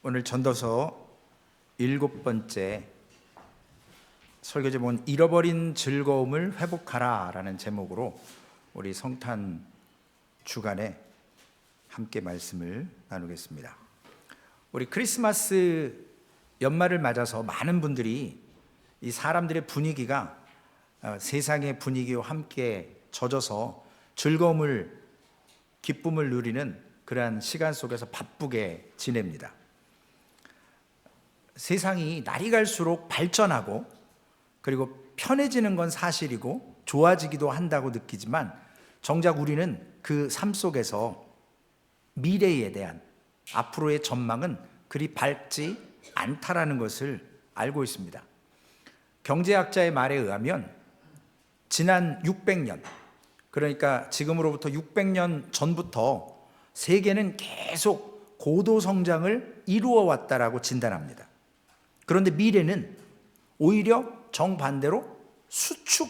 오늘 전도서 7번째 설교 제목은 잃어버린 즐거움을 회복하라 라는 제목으로 우리 성탄 주간에 함께 말씀을 나누겠습니다. 우리 크리스마스 연말을 맞아서 많은 분들이 이 사람들의 분위기가 세상의 분위기와 함께 젖어서 즐거움을, 기쁨을 누리는 그러한 시간 속에서 바쁘게 지냅니다. 세상이 날이 갈수록 발전하고 그리고 편해지는 건 사실이고 좋아지기도 한다고 느끼지만 정작 우리는 그 삶 속에서 미래에 대한 앞으로의 전망은 그리 밝지 않다라는 것을 알고 있습니다. 경제학자의 말에 의하면 지난 600년, 그러니까 지금으로부터 600년 전부터 세계는 계속 고도 성장을 이루어 왔다라고 진단합니다. 그런데 미래는 오히려 정반대로 수축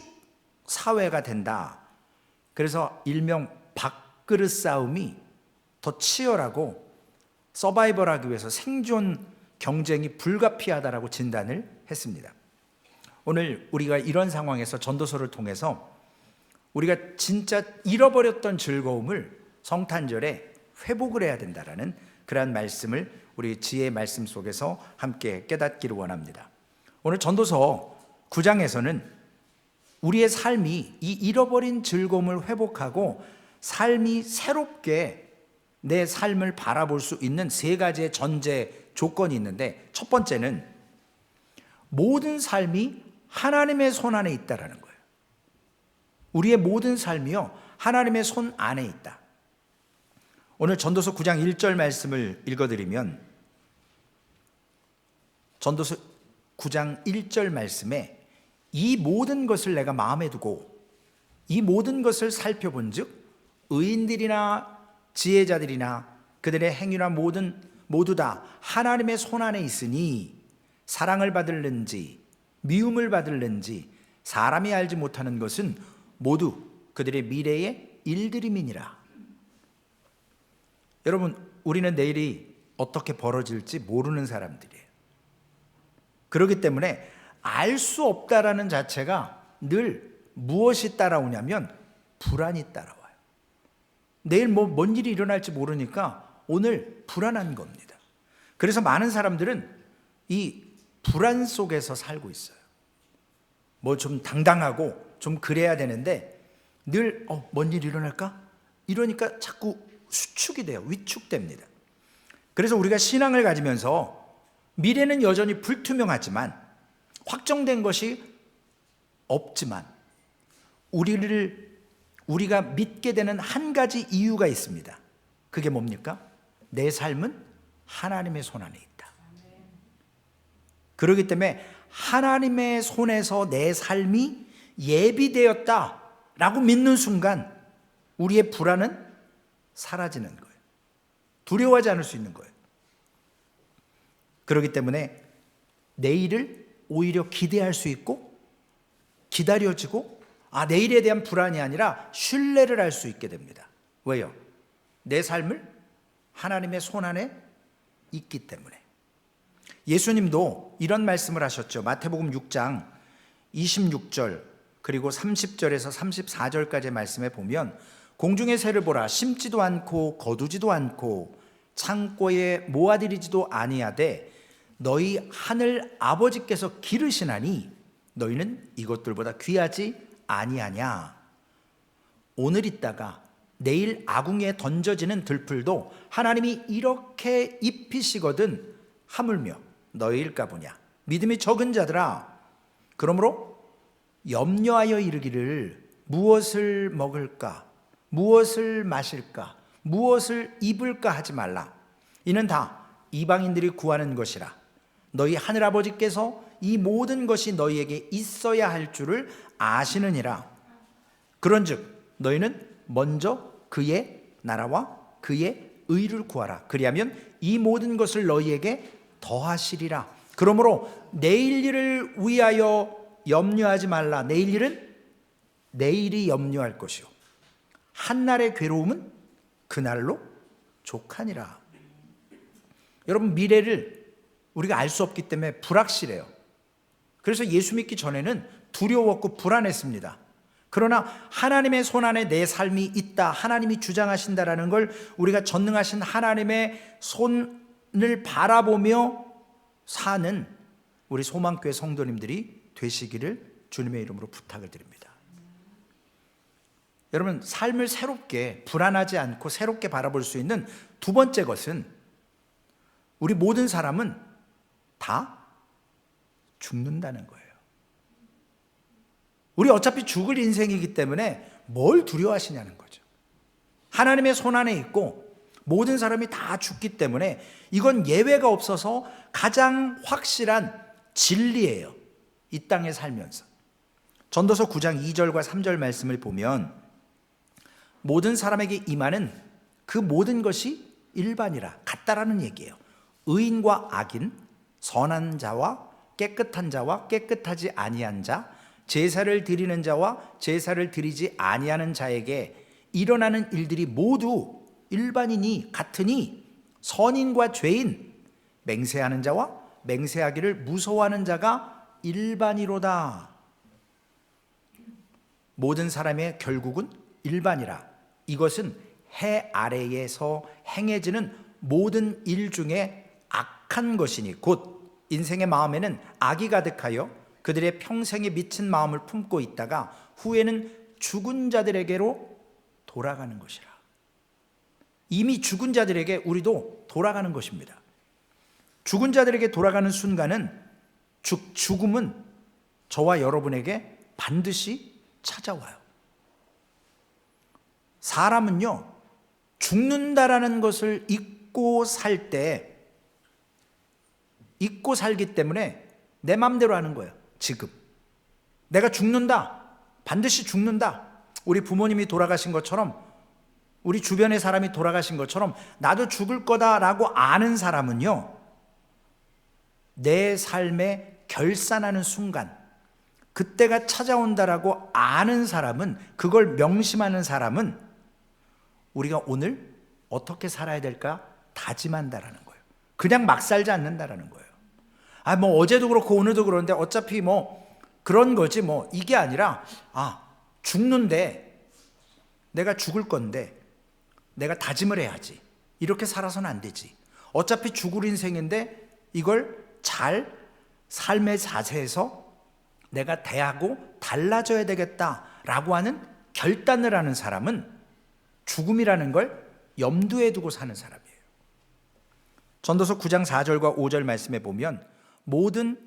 사회가 된다. 그래서 일명 밥그릇 싸움이 더 치열하고 서바이벌하기 위해서 생존 경쟁이 불가피하다라고 진단을 했습니다. 오늘 우리가 이런 상황에서 전도서를 통해서 우리가 진짜 잃어버렸던 즐거움을 성탄절에 회복을 해야 된다라는 그러한 말씀을 우리 지혜의 말씀 속에서 함께 깨닫기를 원합니다. 오늘 전도서 9장에서는 우리의 삶이 이 잃어버린 즐거움을 회복하고 삶이 새롭게 내 삶을 바라볼 수 있는 세 가지의 전제 조건이 있는데, 첫 번째는 모든 삶이 하나님의 손 안에 있다라는 거예요. 우리의 모든 삶이요, 하나님의 손 안에 있다. 오늘 전도서 9장 1절 말씀을 읽어드리면, 전도서 9장 1절 말씀에 이 모든 것을 내가 마음에 두고 이 모든 것을 살펴본 즉 의인들이나 지혜자들이나 그들의 행위나 모두 다 하나님의 손 안에 있으니 사랑을 받을는지 미움을 받을는지 사람이 알지 못하는 것은 모두 그들의 미래의 일들임이니라. 여러분, 우리는 내일이 어떻게 벌어질지 모르는 사람들이에요. 그렇기 때문에 알 수 없다라는 자체가 늘 무엇이 따라오냐면 불안이 따라와요. 내일 뭔 일이 일어날지 모르니까 오늘 불안한 겁니다. 그래서 많은 사람들은 이 불안 속에서 살고 있어요. 뭐 좀 당당하고 좀 그래야 되는데 늘 뭔 일이 일어날까? 이러니까 자꾸 수축이 돼요. 위축됩니다. 그래서 우리가 신앙을 가지면서 미래는 여전히 불투명하지만 확정된 것이 없지만 우리가 믿게 되는 한 가지 이유가 있습니다. 그게 뭡니까? 내 삶은 하나님의 손 안에 있다. 그렇기 때문에 하나님의 손에서 내 삶이 예비되었다라고 믿는 순간 우리의 불안은 사라지는 거예요. 두려워하지 않을 수 있는 거예요. 그렇기 때문에 내일을 오히려 기대할 수 있고 기다려지고 내일에 대한 불안이 아니라 신뢰를 할 수 있게 됩니다. 왜요? 내 삶을 하나님의 손 안에 있기 때문에. 예수님도 이런 말씀을 하셨죠. 마태복음 6장 26절 그리고 30절에서 34절까지의 말씀에 보면 공중의 새를 보라, 심지도 않고 거두지도 않고 창고에 모아들이지도 아니하되 너희 하늘 아버지께서 기르시나니 너희는 이것들보다 귀하지 아니하냐. 오늘 있다가 내일 아궁이에 던져지는 들풀도 하나님이 이렇게 입히시거든 하물며 너희일까 보냐. 믿음이 적은 자들아, 그러므로 염려하여 이르기를 무엇을 먹을까, 무엇을 마실까, 무엇을 입을까 하지 말라. 이는 다 이방인들이 구하는 것이라. 너희 하늘아버지께서 이 모든 것이 너희에게 있어야 할 줄을 아시느니라. 그런즉 너희는 먼저 그의 나라와 그의 의를 구하라. 그리하면 이 모든 것을 너희에게 더하시리라. 그러므로 내일 일을 위하여 염려하지 말라. 내일 일은 내일이 염려할 것이요 한날의 괴로움은 그날로 족하니라. 여러분, 미래를 우리가 알 수 없기 때문에 불확실해요. 그래서 예수 믿기 전에는 두려웠고 불안했습니다. 그러나 하나님의 손안에 내 삶이 있다, 하나님이 주장하신다라는 걸 우리가 전능하신 하나님의 손을 바라보며 사는 우리 소망교회 성도님들이 되시기를 주님의 이름으로 부탁을 드립니다. 여러분, 삶을 새롭게, 불안하지 않고 새롭게 바라볼 수 있는 두 번째 것은, 우리 모든 사람은 다 죽는다는 거예요. 우리 어차피 죽을 인생이기 때문에 뭘 두려워하시냐는 거죠. 하나님의 손안에 있고 모든 사람이 다 죽기 때문에 이건 예외가 없어서 가장 확실한 진리예요. 이 땅에 살면서. 전도서 9장 2절과 3절 말씀을 보면, 모든 사람에게 임하는 그 모든 것이 일반이라, 같다라는 얘기예요. 의인과 악인, 선한 자와 깨끗한 자와 깨끗하지 아니한 자, 제사를 드리는 자와 제사를 드리지 아니하는 자에게 일어나는 일들이 모두 일반이니 같으니, 선인과 죄인, 맹세하는 자와 맹세하기를 무서워하는 자가 일반이로다. 모든 사람의 결국은 일반이라. 이것은 해 아래에서 행해지는 모든 일 중에 악한 것이니, 곧 인생의 마음에는 악이 가득하여 그들의 평생에 미친 마음을 품고 있다가 후에는 죽은 자들에게로 돌아가는 것이라. 이미 죽은 자들에게 우리도 돌아가는 것입니다. 죽은 자들에게 돌아가는 순간은, 죽음은 저와 여러분에게 반드시 찾아와요. 사람은요, 죽는다라는 것을 잊고 살 때, 잊고 살기 때문에 내 마음대로 하는 거예요. 지금 내가 죽는다, 반드시 죽는다, 우리 부모님이 돌아가신 것처럼, 우리 주변의 사람이 돌아가신 것처럼 나도 죽을 거다라고 아는 사람은요, 내 삶에 결산하는 순간, 그때가 찾아온다라고 아는 사람은, 그걸 명심하는 사람은 우리가 오늘 어떻게 살아야 될까 다짐한다라는 거예요. 그냥 막 살지 않는다라는 거예요. 뭐 어제도 그렇고 오늘도 그런데 어차피 뭐 그런 거지 뭐, 이게 아니라, 죽는데, 내가 죽을 건데 내가 다짐을 해야지. 이렇게 살아서는 안 되지. 어차피 죽을 인생인데 이걸 잘 삶의 자세에서 내가 대하고 달라져야 되겠다라고 하는 결단을 하는 사람은 죽음이라는 걸 염두에 두고 사는 사람이에요. 전도서 9장 4절과 5절 말씀에 보면, 모든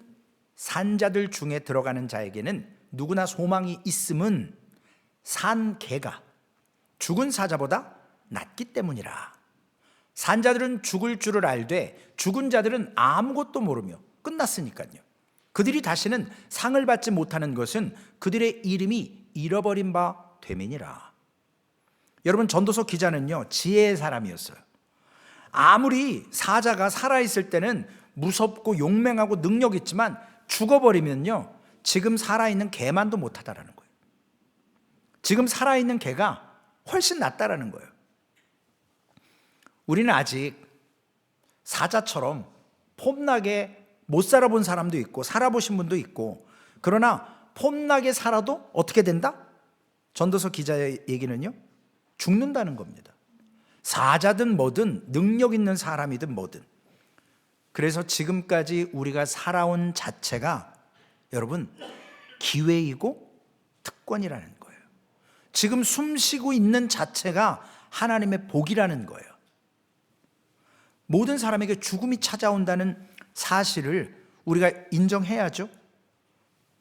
산자들 중에 들어가는 자에게는 누구나 소망이 있음은 산 개가 죽은 사자보다 낫기 때문이라. 산자들은 죽을 줄을 알되 죽은 자들은 아무것도 모르며 끝났으니까요. 그들이 다시는 상을 받지 못하는 것은 그들의 이름이 잃어버린 바 됨이니라. 여러분, 전도서 기자는요, 지혜의 사람이었어요. 아무리 사자가 살아있을 때는 무섭고 용맹하고 능력 있지만 죽어버리면요, 지금 살아있는 개만도 못하다라는 거예요. 지금 살아있는 개가 훨씬 낫다라는 거예요. 우리는 아직 사자처럼 폼나게 못 살아본 사람도 있고 살아보신 분도 있고, 그러나 폼나게 살아도 어떻게 된다? 전도서 기자의 얘기는요, 죽는다는 겁니다. 사자든 뭐든 능력 있는 사람이든 뭐든. 그래서 지금까지 우리가 살아온 자체가 여러분 기회이고 특권이라는 거예요. 지금 숨 쉬고 있는 자체가 하나님의 복이라는 거예요. 모든 사람에게 죽음이 찾아온다는 사실을 우리가 인정해야죠.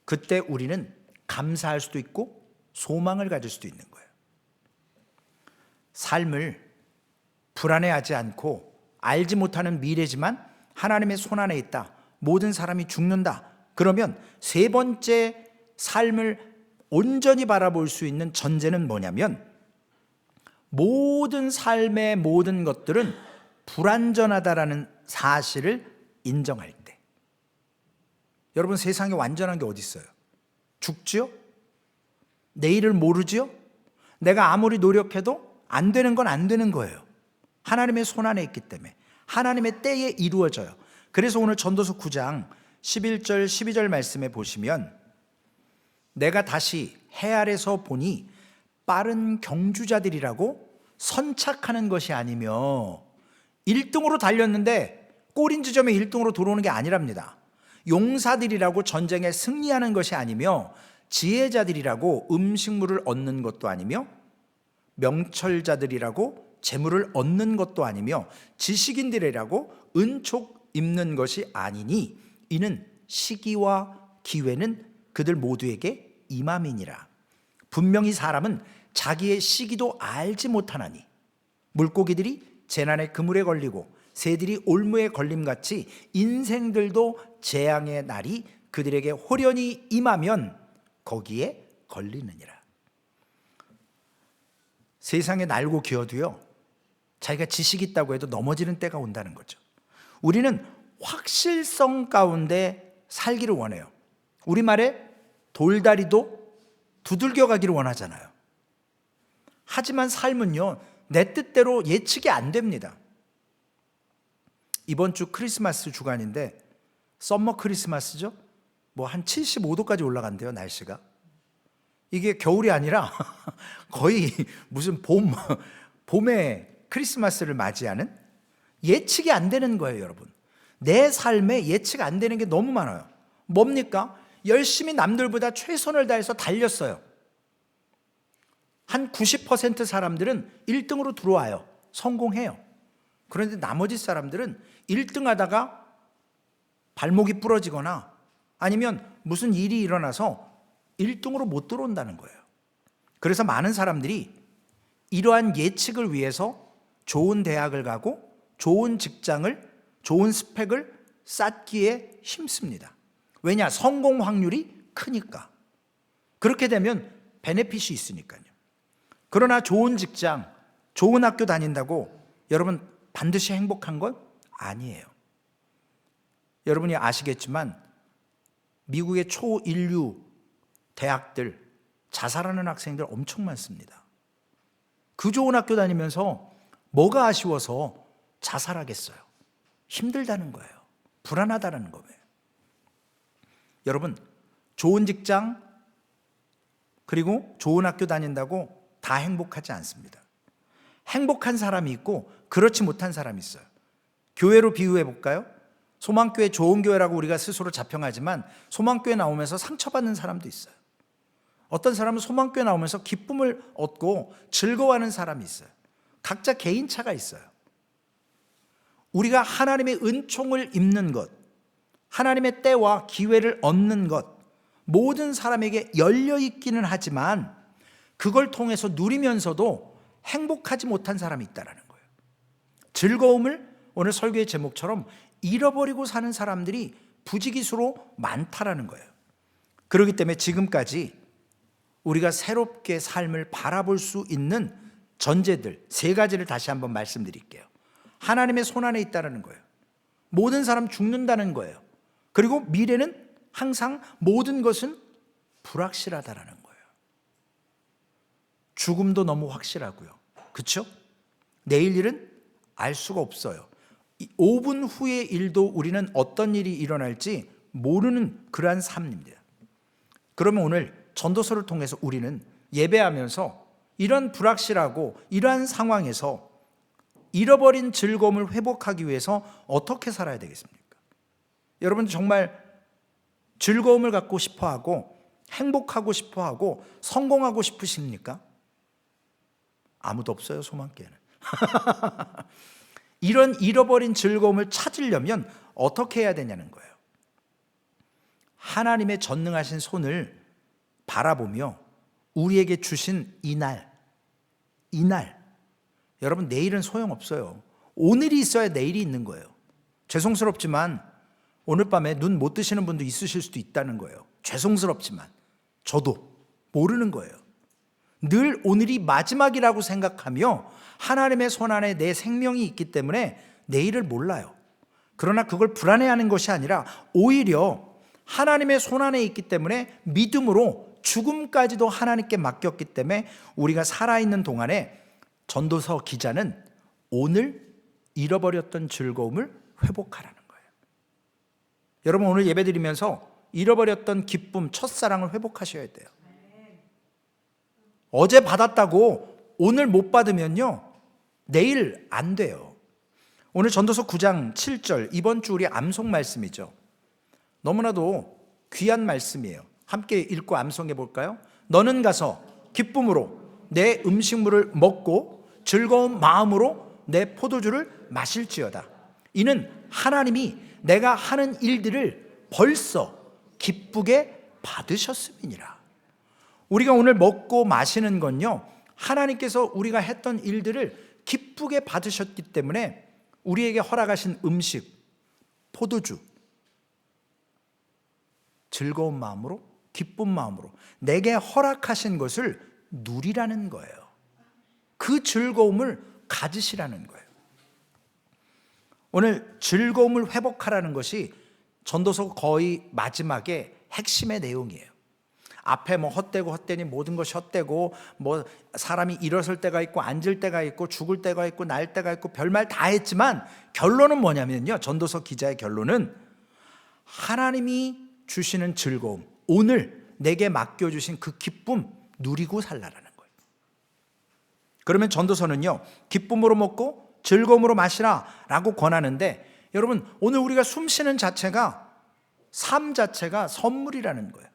그때 우리는 감사할 수도 있고 소망을 가질 수도 있는 거예요. 삶을 불안해하지 않고, 알지 못하는 미래지만 하나님의 손안에 있다, 모든 사람이 죽는다, 그러면 세 번째 삶을 온전히 바라볼 수 있는 전제는 뭐냐면, 모든 삶의 모든 것들은 불완전하다라는 사실을 인정할 때. 여러분, 세상에 완전한 게 어디 있어요? 죽지요? 내일을 모르지요? 내가 아무리 노력해도 안 되는 건 안 되는 거예요. 하나님의 손안에 있기 때문에. 하나님의 때에 이루어져요. 그래서 오늘 전도서 9장 11절 12절 말씀에 보시면 내가 다시 해 아래서 보니 빠른 경주자들이라고 선착하는 것이 아니며 1등으로 달렸는데 골인 지점에 1등으로 들어오는 게 아니랍니다. 용사들이라고 전쟁에 승리하는 것이 아니며 지혜자들이라고 음식물을 얻는 것도 아니며 명철자들이라고 재물을 얻는 것도 아니며 지식인들이라고 은촉 입는 것이 아니니 이는 시기와 기회는 그들 모두에게 임함이니라. 분명히 사람은 자기의 시기도 알지 못하나니 물고기들이 재난의 그물에 걸리고 새들이 올무에 걸림같이 인생들도 재앙의 날이 그들에게 호련히 임하면 거기에 걸리느니라. 세상에 날고 기어도요, 자기가 지식이 있다고 해도 넘어지는 때가 온다는 거죠. 우리는 확실성 가운데 살기를 원해요. 우리말에 돌다리도 두들겨 가기를 원하잖아요. 하지만 삶은요, 내 뜻대로 예측이 안 됩니다. 이번 주 크리스마스 주간인데 썸머 크리스마스죠? 뭐 한 75도까지 올라간대요, 날씨가. 이게 겨울이 아니라 거의 무슨 봄에 크리스마스를 맞이하는, 예측이 안 되는 거예요, 여러분. 내 삶에 예측 안 되는 게 너무 많아요. 뭡니까? 열심히 남들보다 최선을 다해서 달렸어요. 한 90% 사람들은 1등으로 들어와요. 성공해요. 그런데 나머지 사람들은 1등 하다가 발목이 부러지거나 아니면 무슨 일이 일어나서 1등으로 못 들어온다는 거예요. 그래서 많은 사람들이 이러한 예측을 위해서 좋은 대학을 가고 좋은 직장을, 좋은 스펙을 쌓기에 힘씁니다. 왜냐? 성공 확률이 크니까. 그렇게 되면 베네핏이 있으니까요. 그러나 좋은 직장, 좋은 학교 다닌다고 여러분 반드시 행복한 건 아니에요. 여러분이 아시겠지만 미국의 초인류 대학들 자살하는 학생들 엄청 많습니다. 그 좋은 학교 다니면서 뭐가 아쉬워서 자살하겠어요? 힘들다는 거예요. 불안하다는 거예요. 여러분, 좋은 직장 그리고 좋은 학교 다닌다고 다 행복하지 않습니다. 행복한 사람이 있고 그렇지 못한 사람이 있어요. 교회로 비유해 볼까요? 소망교회 좋은 교회라고 우리가 스스로 자평하지만 소망교회 나오면서 상처받는 사람도 있어요. 어떤 사람은 소망교회 나오면서 기쁨을 얻고 즐거워하는 사람이 있어요. 각자 개인차가 있어요. 우리가 하나님의 은총을 입는 것, 하나님의 때와 기회를 얻는 것, 모든 사람에게 열려 있기는 하지만 그걸 통해서 누리면서도 행복하지 못한 사람이 있다는 거예요. 즐거움을 오늘 설교의 제목처럼 잃어버리고 사는 사람들이 부지기수로 많다라는 거예요. 그렇기 때문에 지금까지 우리가 새롭게 삶을 바라볼 수 있는 전제들 3가지를 다시 한번 말씀드릴게요. 하나님의 손안에 있다는 거예요. 모든 사람 죽는다는 거예요. 그리고 미래는 항상 모든 것은 불확실하다라는 거예요. 죽음도 너무 확실하고요. 그렇죠? 내일 일은 알 수가 없어요. 5분 후의 일도 우리는 어떤 일이 일어날지 모르는 그러한 삶입니다. 그러면 오늘 전도서를 통해서 우리는 예배하면서 이런 불확실하고 이러한 상황에서 잃어버린 즐거움을 회복하기 위해서 어떻게 살아야 되겠습니까? 여러분 정말 즐거움을 갖고 싶어하고 행복하고 싶어하고 성공하고 싶으십니까? 아무도 없어요, 소망교회는. 이런 잃어버린 즐거움을 찾으려면 어떻게 해야 되냐는 거예요. 하나님의 전능하신 손을 바라보며 우리에게 주신 이날, 여러분 내일은 소용없어요. 오늘이 있어야 내일이 있는 거예요. 죄송스럽지만 오늘 밤에 눈 못 뜨시는 분도 있으실 수도 있다는 거예요. 죄송스럽지만 저도 모르는 거예요. 늘 오늘이 마지막이라고 생각하며 하나님의 손안에 내 생명이 있기 때문에 내일을 몰라요. 그러나 그걸 불안해하는 것이 아니라 오히려 하나님의 손안에 있기 때문에 믿음으로 죽음까지도 하나님께 맡겼기 때문에 우리가 살아있는 동안에 전도서 기자는 오늘 잃어버렸던 즐거움을 회복하라는 거예요. 여러분 오늘 예배드리면서 잃어버렸던 기쁨, 첫사랑을 회복하셔야 돼요. 어제 받았다고 오늘 못 받으면요 내일 안 돼요. 오늘 전도서 9장 7절 이번 주 우리 암송 말씀이죠. 너무나도 귀한 말씀이에요. 함께 읽고 암송해 볼까요? 너는 가서 기쁨으로 내 음식물을 먹고 즐거운 마음으로 내 포도주를 마실지어다. 이는 하나님이 내가 하는 일들을 벌써 기쁘게 받으셨음이니라. 우리가 오늘 먹고 마시는 건요 하나님께서 우리가 했던 일들을 기쁘게 받으셨기 때문에 우리에게 허락하신 음식, 포도주, 즐거운 마음으로, 기쁜 마음으로 내게 허락하신 것을 누리라는 거예요. 그 즐거움을 가지시라는 거예요. 오늘 즐거움을 회복하라는 것이 전도서 거의 마지막에 핵심의 내용이에요. 앞에 뭐 헛되고 헛되니 모든 것이 헛되고 뭐 사람이 일어설 때가 있고 앉을 때가 있고 죽을 때가 있고 날 때가 있고 별말 다 했지만 결론은 뭐냐면요. 전도서 기자의 결론은 하나님이 주시는 즐거움, 오늘 내게 맡겨주신 그 기쁨 누리고 살라라는 거예요. 그러면 전도서는요 기쁨으로 먹고 즐거움으로 마시라 라고 권하는데 여러분 오늘 우리가 숨 쉬는 자체가 삶 자체가 선물이라는 거예요.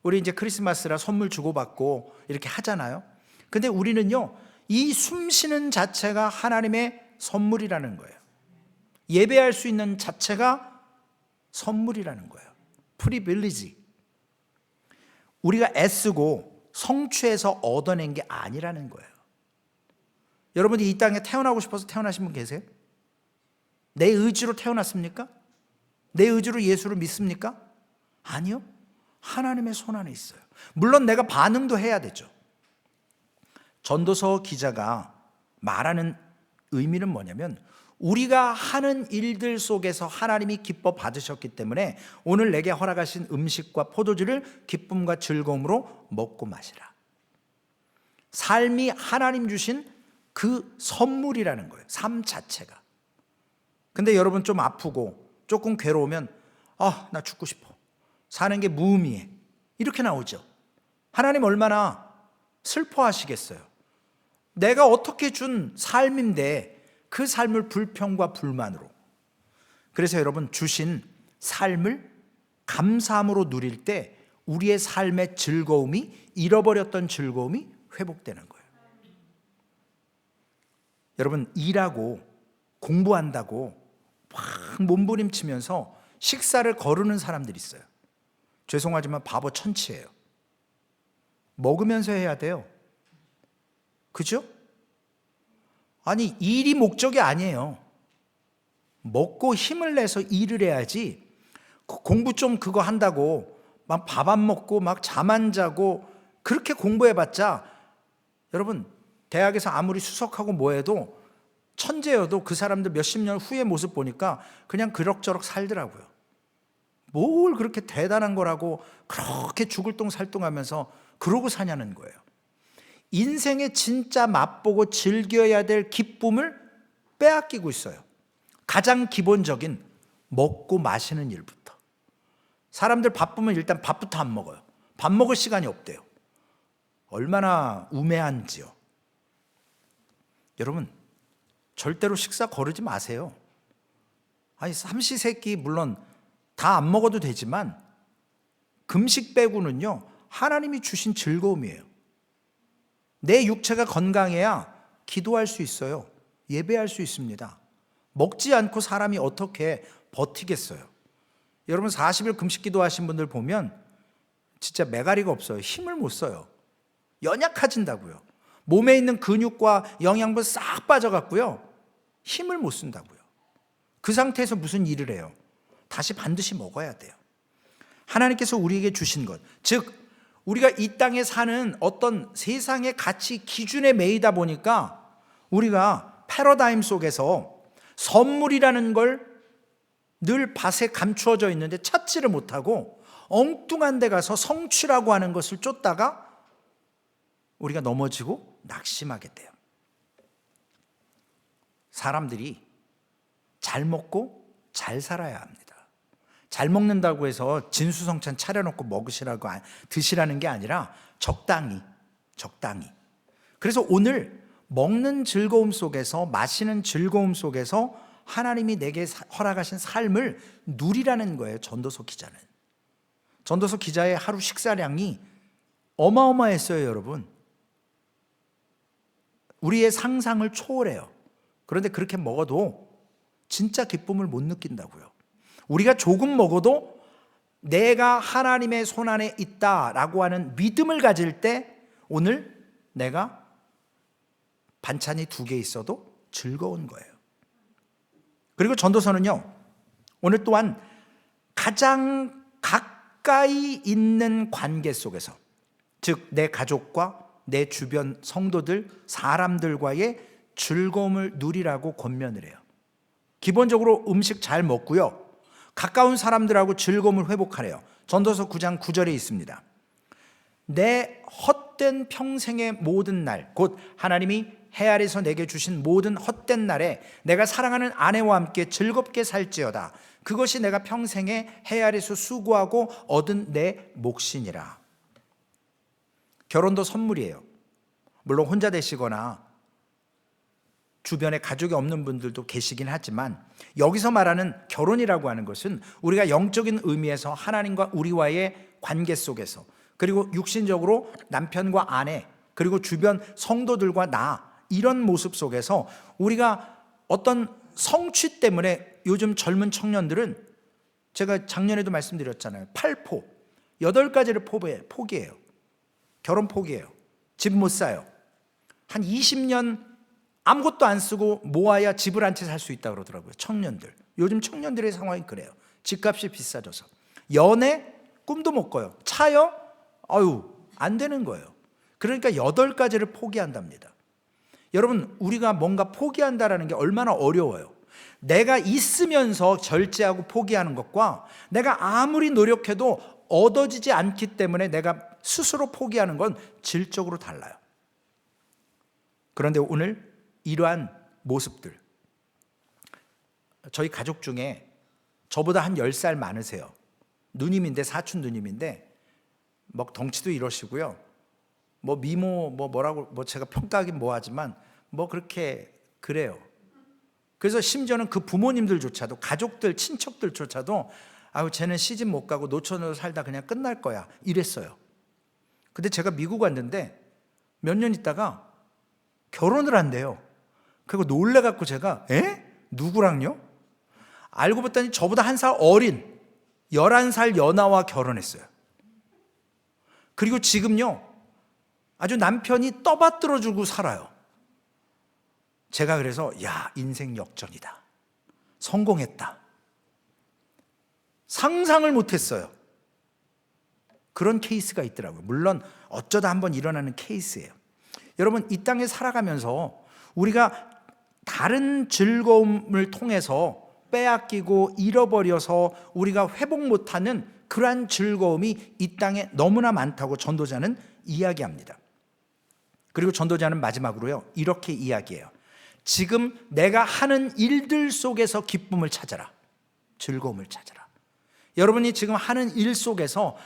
우리 이제 크리스마스라 선물 주고받고 이렇게 하잖아요. 근데 우리는요 이 숨 쉬는 자체가 하나님의 선물이라는 거예요. 예배할 수 있는 자체가 선물이라는 거예요. 프리빌리지. 우리가 애쓰고 성취해서 얻어낸 게 아니라는 거예요. 여러분이 이 땅에 태어나고 싶어서 태어나신 분 계세요? 내 의지로 태어났습니까? 내 의지로 예수를 믿습니까? 아니요. 하나님의 손 안에 있어요. 물론 내가 반응도 해야 되죠. 전도서 기자가 말하는 의미는 뭐냐면 우리가 하는 일들 속에서 하나님이 기뻐 받으셨기 때문에 오늘 내게 허락하신 음식과 포도주를 기쁨과 즐거움으로 먹고 마시라. 삶이 하나님 주신 그 선물이라는 거예요. 삶 자체가. 근데 여러분 좀 아프고 조금 괴로우면 나 죽고 싶어. 사는 게 무의미해. 이렇게 나오죠. 하나님 얼마나 슬퍼하시겠어요. 내가 어떻게 준 삶인데 그 삶을 불평과 불만으로. 그래서 여러분 주신 삶을 감사함으로 누릴 때 우리의 삶의 즐거움이 잃어버렸던 즐거움이 회복되는 거예요. 여러분 일하고 공부한다고 막 몸부림치면서 식사를 거르는 사람들이 있어요. 죄송하지만 바보 천치예요. 먹으면서 해야 돼요. 그죠? 아니 일이 목적이 아니에요. 먹고 힘을 내서 일을 해야지 공부 좀 그거 한다고 막 밥 안 먹고 막 잠 안 자고 그렇게 공부해봤자 여러분 대학에서 아무리 수석하고 뭐해도 천재여도 그 사람들 몇십 년 후의 모습 보니까 그냥 그럭저럭 살더라고요. 뭘 그렇게 대단한 거라고 그렇게 죽을 똥 살똥하면서 그러고 사냐는 거예요. 인생의 진짜 맛보고 즐겨야 될 기쁨을 빼앗기고 있어요. 가장 기본적인 먹고 마시는 일부터. 사람들 바쁘면 일단 밥부터 안 먹어요. 밥 먹을 시간이 없대요. 얼마나 우매한지요. 여러분 절대로 식사 거르지 마세요. 아니 삼시세끼 물론 다 안 먹어도 되지만 금식 빼고는요 하나님이 주신 즐거움이에요. 내 육체가 건강해야 기도할 수 있어요. 예배할 수 있습니다. 먹지 않고 사람이 어떻게 버티겠어요? 여러분 40일 금식 기도하신 분들 보면 진짜 매가리가 없어요. 힘을 못 써요. 연약해진다고요. 몸에 있는 근육과 영양분 싹 빠져갖고요 힘을 못 쓴다고요. 그 상태에서 무슨 일을 해요? 다시 반드시 먹어야 돼요. 하나님께서 우리에게 주신 것, 즉 우리가 이 땅에 사는 어떤 세상의 가치 기준에 매이다 보니까 우리가 패러다임 속에서 선물이라는 걸 늘 밭에 감추어져 있는데 찾지를 못하고 엉뚱한 데 가서 성취라고 하는 것을 쫓다가 우리가 넘어지고 낙심하게 돼요. 사람들이 잘 먹고 잘 살아야 합니다. 잘 먹는다고 해서 진수성찬 차려놓고 먹으시라고 드시라는 게 아니라 적당히. 그래서 오늘 먹는 즐거움 속에서, 마시는 즐거움 속에서 하나님이 내게 허락하신 삶을 누리라는 거예요. 전도서 기자는. 전도서 기자의 하루 식사량이 어마어마했어요, 여러분. 우리의 상상을 초월해요. 그런데 그렇게 먹어도 진짜 기쁨을 못 느낀다고요. 우리가 조금 먹어도 내가 하나님의 손안에 있다라고 하는 믿음을 가질 때 오늘 내가 반찬이 2개 있어도 즐거운 거예요. 그리고 전도서는요, 오늘 또한 가장 가까이 있는 관계 속에서, 즉 내 가족과 내 주변 성도들, 사람들과의 즐거움을 누리라고 권면을 해요. 기본적으로 음식 잘 먹고요, 가까운 사람들하고 즐거움을 회복하래요. 전도서 9장 9절에 있습니다. 내 헛된 평생의 모든 날, 곧 하나님이 해 아래서 내게 주신 모든 헛된 날에 내가 사랑하는 아내와 함께 즐겁게 살지어다. 그것이 내가 평생에 해 아래서 수고하고 얻은 내 몫이니라. 결혼도 선물이에요. 물론 혼자 되시거나 주변에 가족이 없는 분들도 계시긴 하지만, 여기서 말하는 결혼이라고 하는 것은 우리가 영적인 의미에서 하나님과 우리와의 관계 속에서, 그리고 육신적으로 남편과 아내, 그리고 주변 성도들과 나, 이런 모습 속에서 우리가 어떤 성취 때문에 요즘 젊은 청년들은, 제가 작년에도 말씀드렸잖아요, 8포, 8가지를 포기해요. 결혼 포기해요. 집 못 사요. 한 20년 아무것도 안 쓰고 모아야 집을 한 채 살 수 있다고 그러더라고요. 청년들. 요즘 청년들의 상황이 그래요. 집값이 비싸져서. 연애? 꿈도 못 꿔요. 차요? 안 되는 거예요. 그러니까 8가지를 포기한답니다. 여러분, 우리가 뭔가 포기한다는 게 얼마나 어려워요. 내가 있으면서 절제하고 포기하는 것과 내가 아무리 노력해도 얻어지지 않기 때문에 내가 스스로 포기하는 건 질적으로 달라요. 그런데 오늘 이러한 모습들, 저희 가족 중에 저보다 한 10살 많으세요. 누님인데, 사촌 누님인데, 뭐 덩치도 이러시고요, 뭐 미모 뭐라고 제가 평가하긴 뭐하지만 그렇게 그래요. 그래서 심지어는 그 부모님들조차도, 가족들, 친척들조차도 쟤는 시집 못 가고 노처녀로 살다 그냥 끝날 거야, 이랬어요. 근데 제가 미국 왔는데 몇 년 있다가 결혼을 한대요. 그리고 놀래갖고 제가 누구랑요? 알고 봤더니 저보다 1살 어린 11살 연하와 결혼했어요. 그리고 지금요, 아주 남편이 떠받들어주고 살아요. 제가 그래서 인생 역전이다, 성공했다, 상상을 못했어요. 그런 케이스가 있더라고요. 물론 어쩌다 한번 일어나는 케이스예요. 여러분, 이 땅에 살아가면서 우리가 다른 즐거움을 통해서 빼앗기고 잃어버려서 우리가 회복 못하는 그러한 즐거움이 이 땅에 너무나 많다고 전도자는 이야기합니다. 그리고 전도자는 마지막으로요, 이렇게 이야기해요. 지금 내가 하는 일들 속에서 기쁨을 찾아라, 즐거움을 찾아라. 여러분이 지금 하는 일 속에서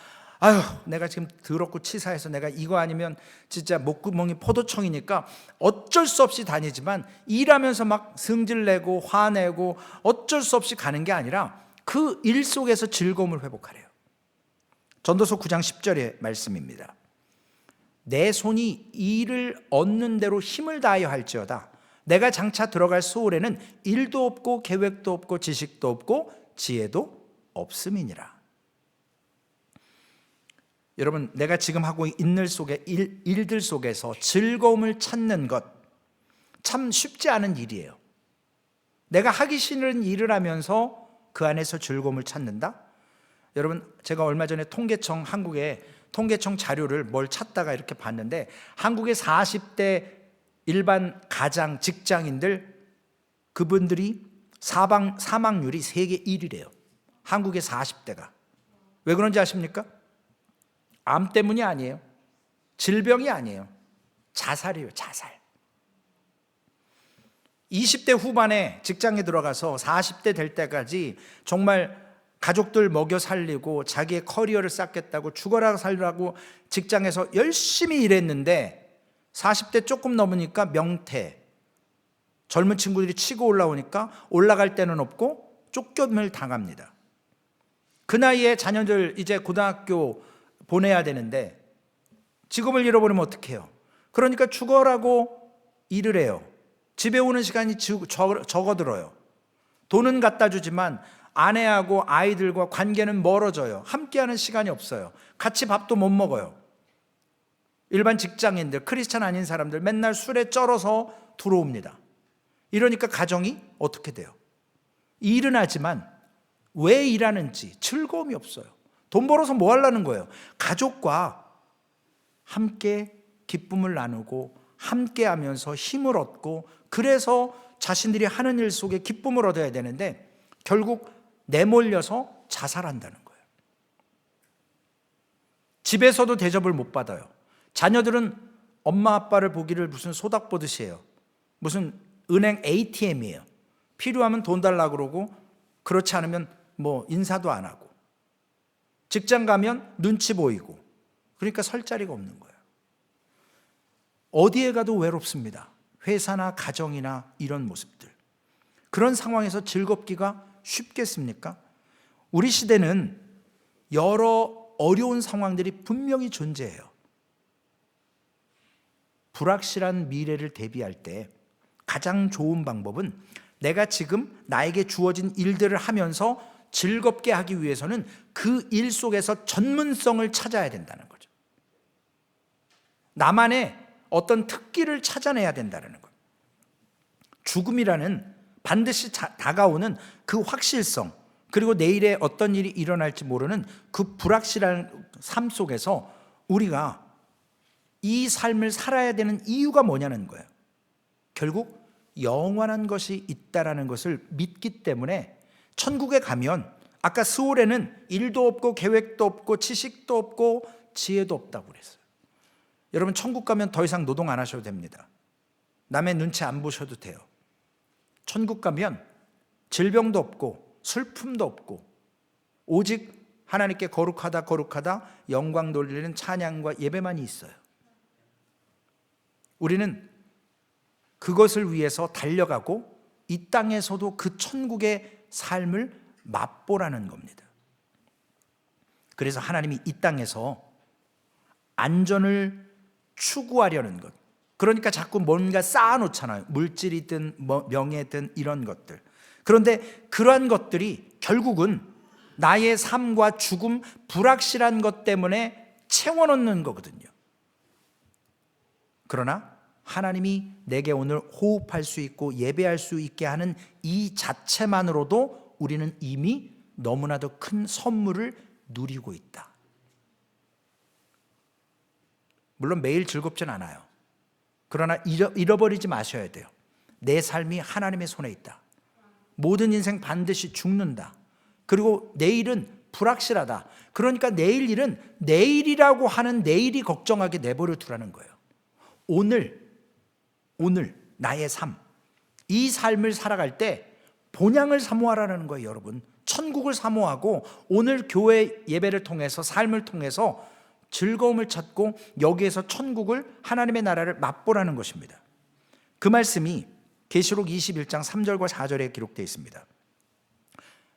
내가 지금 더럽고 치사해서 내가 이거 아니면 진짜 목구멍이 포도청이니까 어쩔 수 없이 다니지만, 일하면서 막 승질내고 화내고 어쩔 수 없이 가는 게 아니라 그 일 속에서 즐거움을 회복하래요. 전도서 9장 10절의 말씀입니다. 내 손이 일을 얻는 대로 힘을 다하여 할지어다. 내가 장차 들어갈 소홀에는 일도 없고 계획도 없고 지식도 없고 지혜도 없음이니라. 여러분, 내가 지금 하고 있는 일들 속에서 즐거움을 찾는 것 참 쉽지 않은 일이에요. 내가 하기 싫은 일을 하면서 그 안에서 즐거움을 찾는다? 여러분, 제가 얼마 전에 한국의 통계청 자료를 찾다가 이렇게 봤는데, 한국의 40대 일반 가장 직장인들, 그분들이 사망률이 세계 1위래요. 한국의 40대가. 왜 그런지 아십니까? 암 때문이 아니에요. 질병이 아니에요. 자살이에요, 자살. 20대 후반에 직장에 들어가서 40대 될 때까지 정말 가족들 먹여 살리고 자기의 커리어를 쌓겠다고 죽어라 살라고 직장에서 열심히 일했는데 40대 조금 넘으니까 명퇴, 젊은 친구들이 치고 올라오니까 올라갈 데는 없고 쫓겨을 당합니다. 그 나이에 자녀들 이제 고등학교 보내야 되는데 직업을 잃어버리면 어떡해요? 그러니까 죽어라고 일을 해요. 집에 오는 시간이 적어들어요. 돈은 갖다 주지만 아내하고 아이들과 관계는 멀어져요. 함께하는 시간이 없어요. 같이 밥도 못 먹어요. 일반 직장인들, 크리스찬 아닌 사람들 맨날 술에 쩔어서 들어옵니다. 이러니까 가정이 어떻게 돼요? 일은 하지만 왜 일하는지 즐거움이 없어요. 돈 벌어서 뭐 하려는 거예요? 가족과 함께 기쁨을 나누고 함께 하면서 힘을 얻고 그래서 자신들이 하는 일 속에 기쁨을 얻어야 되는데 결국 내몰려서 자살한다는 거예요. 집에서도 대접을 못 받아요. 자녀들은 엄마 아빠를 보기를 무슨 소닥 보듯이 해요. 무슨 은행 ATM이에요. 필요하면 돈 달라고 그러고 그렇지 않으면 뭐 인사도 안 하고 직장 가면 눈치 보이고 그러니까 설 자리가 없는 거예요. 어디에 가도 외롭습니다. 회사나 가정이나 이런 모습들. 그런 상황에서 즐겁기가 쉽겠습니까? 우리 시대는 여러 어려운 상황들이 분명히 존재해요. 불확실한 미래를 대비할 때 가장 좋은 방법은 내가 지금 나에게 주어진 일들을 하면서 즐겁게 하기 위해서는 그 일 속에서 전문성을 찾아야 된다는 거죠. 나만의 어떤 특기를 찾아내야 된다는 거예요. 죽음이라는 반드시 다가오는 그 확실성, 그리고 내일에 어떤 일이 일어날지 모르는 그 불확실한 삶 속에서 우리가 이 삶을 살아야 되는 이유가 뭐냐는 거예요. 결국 영원한 것이 있다라는 것을 믿기 때문에 천국에 가면 아까 스올에는 일도 없고 계획도 없고 지식도 없고 지혜도 없다고 그랬어요. 여러분 천국 가면 더 이상 노동 안 하셔도 됩니다. 남의 눈치 안 보셔도 돼요. 천국 가면 질병도 없고 슬픔도 없고 오직 하나님께 거룩하다 거룩하다 영광 돌리는 찬양과 예배만이 있어요. 우리는 그것을 위해서 달려가고 이 땅에서도 그 천국의 삶을 맛보라는 겁니다. 그래서 하나님이 이 땅에서 안전을 추구하려는 것, 그러니까 자꾸 뭔가 쌓아놓잖아요. 물질이든 명예든 이런 것들. 그런데 그러한 것들이 결국은 나의 삶과 죽음, 불확실한 것 때문에 채워넣는 거거든요. 그러나 하나님이 내게 오늘 호흡할 수 있고 예배할 수 있게 하는 이 자체만으로도 우리는 이미 너무나도 큰 선물을 누리고 있다. 물론 매일 즐겁진 않아요. 그러나 잃어버리지 마셔야 돼요. 내 삶이 하나님의 손에 있다. 모든 인생 반드시 죽는다. 그리고 내일은 불확실하다. 그러니까 내일 일은 내일이라고 하는 내일이 걱정하게 내버려 두라는 거예요. 오늘 나의 삶, 이 삶을 살아갈 때 본향을 사모하라는 거예요. 여러분 천국을 사모하고 오늘 교회 예배를 통해서 삶을 통해서 즐거움을 찾고 여기에서 천국을 하나님의 나라를 맛보라는 것입니다. 그 말씀이 계시록 21장 3절과 4절에 기록되어 있습니다.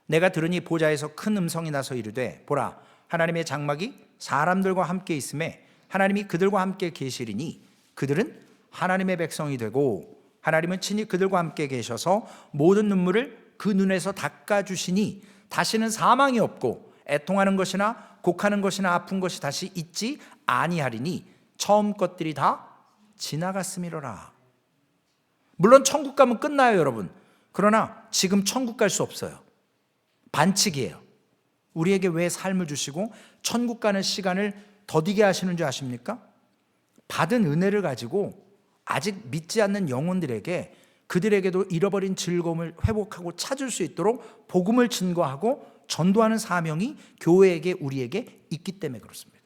내가 들으니 보좌에서 큰 음성이 나서 이르되 보라 하나님의 장막이 사람들과 함께 있음에 하나님이 그들과 함께 계시리니 그들은 하나님의 백성이 되고 하나님은 친히 그들과 함께 계셔서 모든 눈물을 그 눈에서 닦아주시니 다시는 사망이 없고 애통하는 것이나 곡하는 것이나 아픈 것이 다시 있지 아니하리니 처음 것들이 다 지나갔음이로라. 물론 천국 가면 끝나요 여러분. 그러나 지금 천국 갈 수 없어요. 반칙이에요. 우리에게 왜 삶을 주시고 천국 가는 시간을 더디게 하시는 줄 아십니까? 받은 은혜를 가지고 아직 믿지 않는 영혼들에게 그들에게도 잃어버린 즐거움을 회복하고 찾을 수 있도록 복음을 증거하고 전도하는 사명이 교회에게 우리에게 있기 때문에 그렇습니다.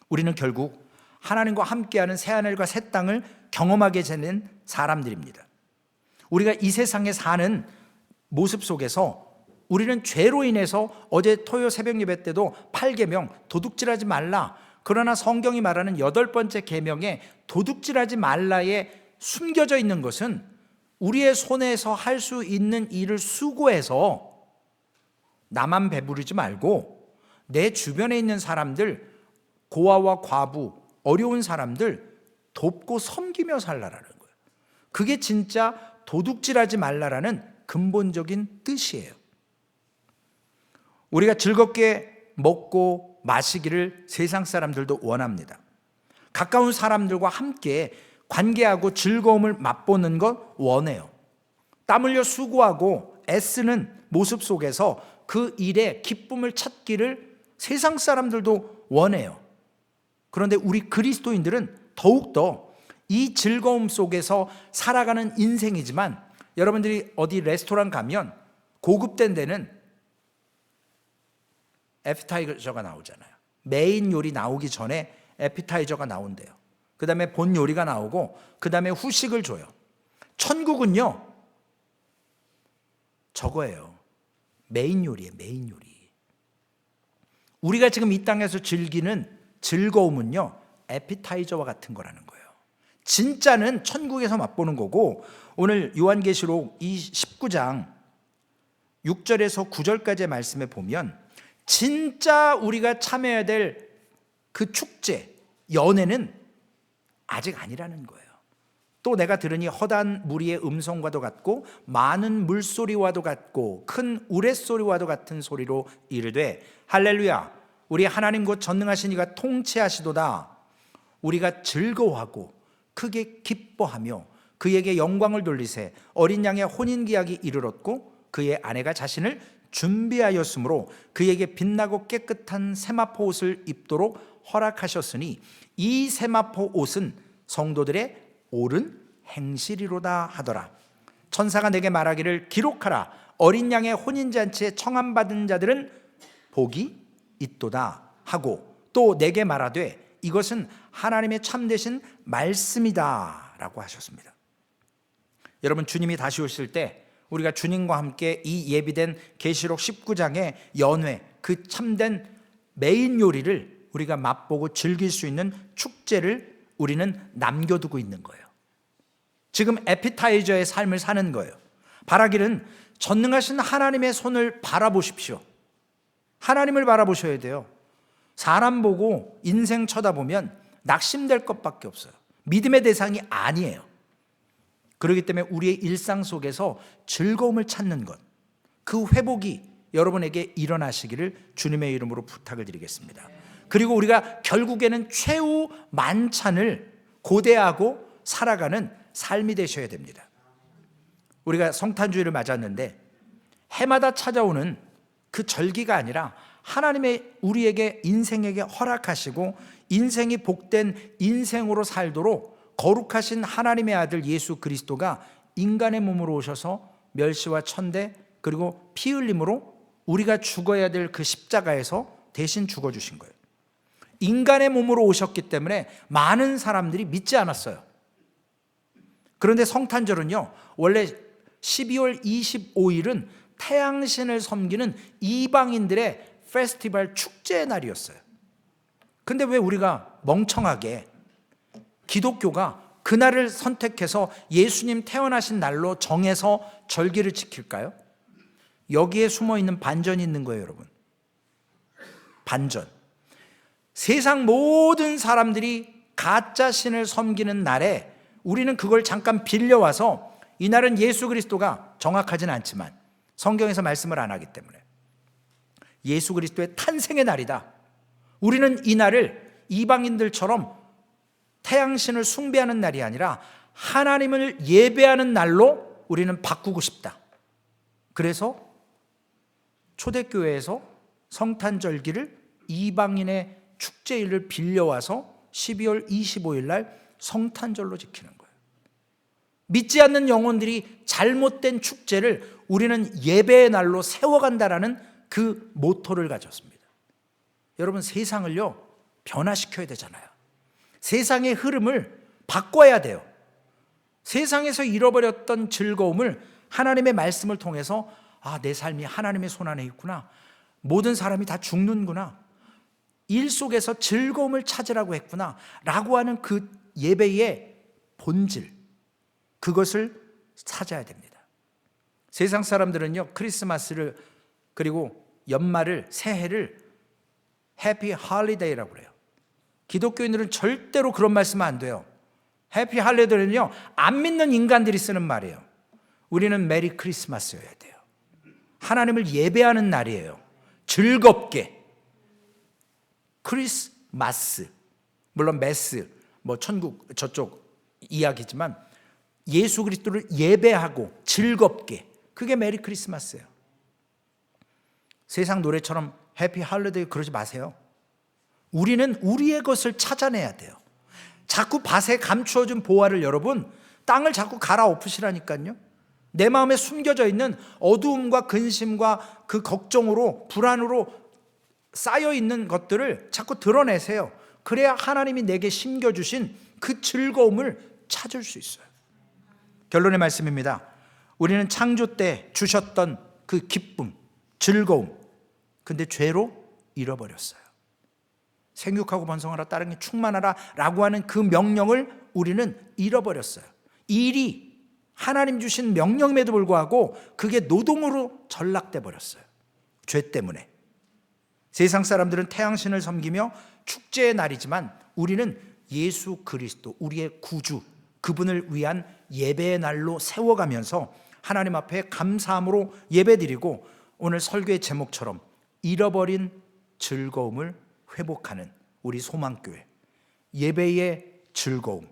우리는 결국 하나님과 함께하는 새하늘과 새 땅을 경험하게 되는 사람들입니다. 우리가 이 세상에 사는 모습 속에서 우리는 죄로 인해서 어제 토요 새벽 예배 때도 8계명 도둑질하지 말라. 그러나 성경이 말하는 8번째 계명에 도둑질하지 말라에 숨겨져 있는 것은 우리의 손에서 할 수 있는 일을 수고해서 나만 배부르지 말고 내 주변에 있는 사람들, 고아와 과부, 어려운 사람들 돕고 섬기며 살라라는 거예요. 그게 진짜 도둑질하지 말라라는 근본적인 뜻이에요. 우리가 즐겁게 먹고 마시기를 세상 사람들도 원합니다. 가까운 사람들과 함께 관계하고 즐거움을 맛보는 것 원해요. 땀 흘려 수고하고 애쓰는 모습 속에서 그 일에 기쁨을 찾기를 세상 사람들도 원해요. 그런데 우리 그리스도인들은 더욱더 이 즐거움 속에서 살아가는 인생이지만, 여러분들이 어디 레스토랑 가면 고급된 데는 에피타이저가 나오잖아요. 메인 요리 나오기 전에 에피타이저가 나온대요. 그 다음에 본 요리가 나오고 그 다음에 후식을 줘요. 천국은요 저거예요. 메인 요리예요. 메인 요리. 우리가 지금 이 땅에서 즐기는 즐거움은요 에피타이저와 같은 거라는 거예요. 진짜는 천국에서 맛보는 거고, 오늘 요한계시록 이 19장 6절에서 9절까지의 말씀에 보면 진짜 우리가 참여해야 될 그 축제, 연회는 아직 아니라는 거예요. 또 내가 들으니 허다한 무리의 음성과도 같고 많은 물소리와도 같고 큰 우레소리와도 같은 소리로 이르되 할렐루야, 우리 하나님 곧 전능하신 이가 통치하시도다. 우리가 즐거워하고 크게 기뻐하며 그에게 영광을 돌리세. 어린 양의 혼인기약이 이르렀고 그의 아내가 자신을 준비하였으므로 그에게 빛나고 깨끗한 세마포 옷을 입도록 허락하셨으니 이 세마포 옷은 성도들의 옳은 행실이로다 하더라. 천사가 내게 말하기를 기록하라. 어린 양의 혼인잔치에 청함받은 자들은 복이 있도다 하고, 또 내게 말하되 이것은 하나님의 참되신 말씀이다 라고 하셨습니다. 여러분, 주님이 다시 오실 때 우리가 주님과 함께 이 예비된 계시록 19장의 연회, 그 참된 메인 요리를 우리가 맛보고 즐길 수 있는 축제를 우리는 남겨두고 있는 거예요. 지금 에피타이저의 삶을 사는 거예요. 바라기는 전능하신 하나님의 손을 바라보십시오. 하나님을 바라보셔야 돼요. 사람 보고 인생 쳐다보면 낙심될 것밖에 없어요. 믿음의 대상이 아니에요. 그렇기 때문에 우리의 일상 속에서 즐거움을 찾는 것, 그 회복이 여러분에게 일어나시기를 주님의 이름으로 부탁을 드리겠습니다. 그리고 우리가 결국에는 최후 만찬을 고대하고 살아가는 삶이 되셔야 됩니다. 우리가 성탄주의를 맞았는데 해마다 찾아오는 그 절기가 아니라 하나님의 우리에게 인생에게 허락하시고 인생이 복된 인생으로 살도록 거룩하신 하나님의 아들 예수 그리스도가 인간의 몸으로 오셔서 멸시와 천대 그리고 피 흘림으로 우리가 죽어야 될 그 십자가에서 대신 죽어주신 거예요. 인간의 몸으로 오셨기 때문에 많은 사람들이 믿지 않았어요. 그런데 성탄절은요, 원래 12월 25일은 태양신을 섬기는 이방인들의 페스티벌 축제의 날이었어요. 근데 왜 우리가 멍청하게 기독교가 그날을 선택해서 예수님 태어나신 날로 정해서 절기를 지킬까요? 여기에 숨어있는 반전이 있는 거예요, 여러분. 반전. 세상 모든 사람들이 가짜 신을 섬기는 날에 우리는 그걸 잠깐 빌려와서, 이날은 예수 그리스도가 정확하진 않지만 성경에서 말씀을 안 하기 때문에 예수 그리스도의 탄생의 날이다. 우리는 이 날을 이방인들처럼 태양신을 숭배하는 날이 아니라 하나님을 예배하는 날로 우리는 바꾸고 싶다. 그래서 초대교회에서 성탄절기를 이방인의 축제일을 빌려와서 12월 25일 날 성탄절로 지키는 거예요. 믿지 않는 영혼들이 잘못된 축제를 우리는 예배의 날로 세워간다라는 그 모토를 가졌습니다. 여러분, 세상을요 변화시켜야 되잖아요. 세상의 흐름을 바꿔야 돼요. 세상에서 잃어버렸던 즐거움을 하나님의 말씀을 통해서 내 삶이 하나님의 손안에 있구나. 모든 사람이 다 죽는구나. 일 속에서 즐거움을 찾으라고 했구나 라고 하는 그 예배의 본질, 그것을 찾아야 됩니다. 세상 사람들은요, 크리스마스를 그리고 연말을, 새해를 해피 할리데이라고 그래요. 기독교인들은 절대로 그런 말씀은 안 돼요. 해피 할리데이는요, 안 믿는 인간들이 쓰는 말이에요. 우리는 메리 크리스마스여야 돼요. 하나님을 예배하는 날이에요. 즐겁게. 크리스마스, 물론 메스, 천국 저쪽 이야기지만 예수 그리스도를 예배하고 즐겁게, 그게 메리 크리스마스예요. 세상 노래처럼 해피 할리데이 그러지 마세요. 우리는 우리의 것을 찾아내야 돼요. 자꾸 밭에 감추어준 보화를 여러분, 땅을 자꾸 갈아엎으시라니까요. 내 마음에 숨겨져 있는 어두움과 근심과 그 걱정으로, 불안으로 쌓여있는 것들을 자꾸 드러내세요. 그래야 하나님이 내게 심겨주신 그 즐거움을 찾을 수 있어요. 결론의 말씀입니다. 우리는 창조 때 주셨던 그 기쁨, 즐거움, 근데 죄로 잃어버렸어요. 생육하고 번성하라, 따르니 충만하라 라고 하는 그 명령을 우리는 잃어버렸어요. 일이 하나님 주신 명령임에도 불구하고 그게 노동으로 전락돼 버렸어요. 죄 때문에. 세상 사람들은 태양신을 섬기며 축제의 날이지만 우리는 예수 그리스도, 우리의 구주, 그분을 위한 예배의 날로 세워가면서 하나님 앞에 감사함으로 예배드리고, 오늘 설교의 제목처럼 잃어버린 즐거움을 회복하는 우리 소망교회, 예배의 즐거움,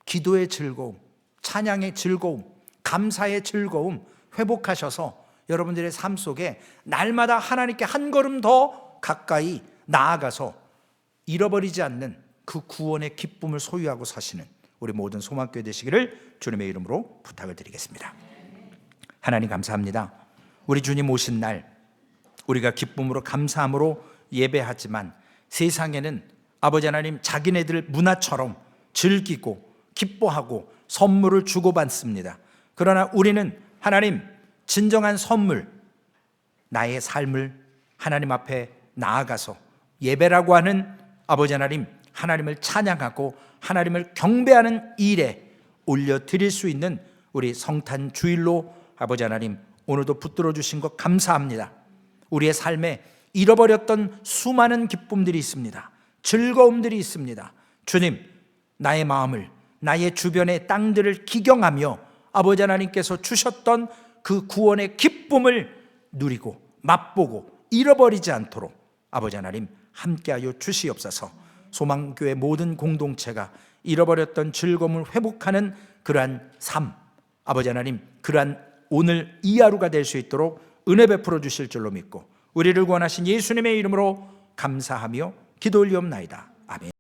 기도의 즐거움, 찬양의 즐거움, 감사의 즐거움 회복하셔서 여러분들의 삶 속에 날마다 하나님께 한 걸음 더 가까이 나아가서 잃어버리지 않는 그 구원의 기쁨을 소유하고 사시는 우리 모든 소망교회 되시기를 주님의 이름으로 부탁을 드리겠습니다. 하나님 감사합니다. 우리 주님 오신 날 우리가 기쁨으로 감사함으로 예배하지만 세상에는 아버지 하나님 자기네들 문화처럼 즐기고 기뻐하고 선물을 주고받습니다. 그러나 우리는 하나님 진정한 선물, 나의 삶을 하나님 앞에 나아가서 예배라고 하는 아버지 하나님, 하나님을 찬양하고 하나님을 경배하는 일에 올려드릴 수 있는 우리 성탄 주일로 아버지 하나님 오늘도 붙들어 주신 것 감사합니다. 우리의 삶에 잃어버렸던 수많은 기쁨들이 있습니다. 즐거움들이 있습니다. 주님, 나의 마음을, 나의 주변의 땅들을 기경하며 아버지 하나님께서 주셨던 그 구원의 기쁨을 누리고 맛보고 잃어버리지 않도록 아버지 하나님 함께하여 주시옵소서. 소망교회 모든 공동체가 잃어버렸던 즐거움을 회복하는 그러한 삶, 아버지 하나님 그러한 오늘 이 하루가 될 수 있도록 은혜 베풀어 주실 줄로 믿고 우리를 구원하신 예수님의 이름으로 감사하며 기도 올리옵나이다. 아멘.